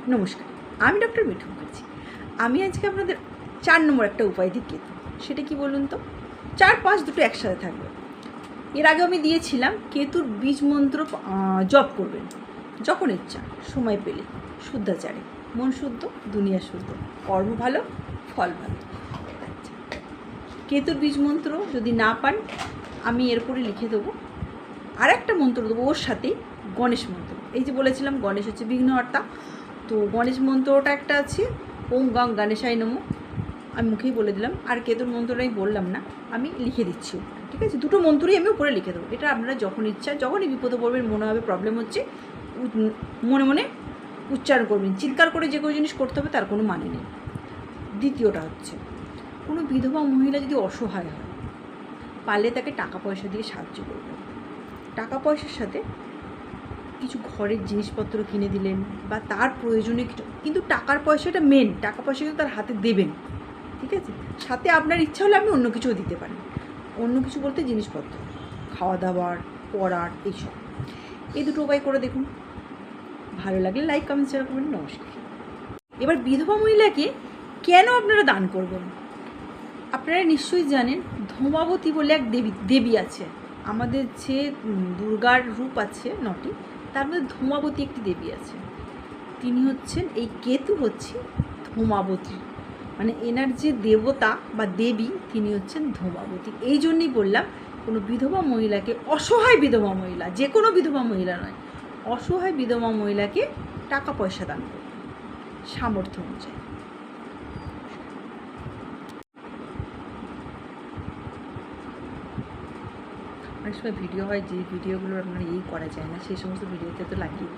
নমস্কার, আমি ডক্টর মিঠু মুখার্জি। আমি আজকে আপনাদের 4 নম্বর একটা উপায় দিয়ে কেতু, সেটা কি বলুন তো? 4, 5 দুটো একসাথে থাকবে। এর আগে আমি দিয়েছিলাম কেতুর বীজ মন্ত্র জপ করবেন যখন ইচ্ছা, সময় পেলে, শুদ্ধাচারে, মন শুদ্ধ, দুনিয়া শুদ্ধ, কর্ম ভালো, ফল ভালো। আচ্ছা, কেতুর বীজ মন্ত্র যদি না পান, আমি এরপরে লিখে দেবো আর একটা মন্ত্র দেবো ওর সাথেই, গণেশ মন্ত্র। এই যে বলেছিলাম গণেশ হচ্ছে বিঘ্নহর্তা, তো গণেশ মন্ত্রটা একটা আছে, ওম গং গণেশায় নমঃ। আমি মুখেই বলে দিলাম, আর কেতুর মন্ত্রটাই বললাম না, আমি লিখে দিচ্ছি। ঠিক আছে, দুটো মন্ত্রই আমি উপরে লিখে দেবো। এটা আপনারা যখন ইচ্ছা, যখনই বিপদে পড়বেন, মনে হবে প্রবলেম হচ্ছে, মনে মনে উচ্চারণ করবেন। চিৎকার করে যে কোনো জিনিস করতে হবে তার কোনো মানে নেই। দ্বিতীয়টা হচ্ছে, কোনো বিধবা মহিলা যদি অসহায় হয়, পারলে তাকে টাকা পয়সা দিয়ে সাহায্য করবেন। টাকা পয়সার সাথে কিছু ঘরের জিনিসপত্র কিনে দিলেন বা তার প্রয়োজনীয় কিছু, কিন্তু টাকার পয়সাটা মেন, টাকা পয়সা কিন্তু তার হাতে দেবেন। ঠিক আছে, সাথে আপনার ইচ্ছা হলে আপনি অন্য কিছুও দিতে পারেন। অন্য কিছু বলতে জিনিসপত্র, খাওয়া দাওয়ার, পড়ার, এইসব। এই দুটো উপায় করে দেখুন। ভালো লাগলে লাইক, কমেন্ট, শেয়ার করবেন। নমস্কার। এবার বিধবা মহিলাকে কেন আপনারা দান করবেন? আপনারা নিশ্চয়ই জানেন, ধূমাবতী বলে এক দেবী আছে। আমাদের যে দুর্গার রূপ আছে 9টি, তার মধ্যে ধূমাবতী একটি দেবী আছে। তিনি হচ্ছেন, এই কেতু হচ্ছে ধূমাবতী, মানে এনার যে দেবতা বা দেবী, তিনি হচ্ছেন ধূমাবতী। এই জন্যই বললাম, কোনো বিধবা মহিলাকে, অসহায় বিধবা মহিলা, যে কোনো বিধবা মহিলা নয়, অসহায় বিধবা মহিলাকে টাকা পয়সা দান করবে সামর্থ্য অনুযায়ী। অনেক সময় ভিডিও হয়, যে ভিডিওগুলো আপনার করা যায় না, সেই সমস্ত ভিডিওতে তো লাগিয়ে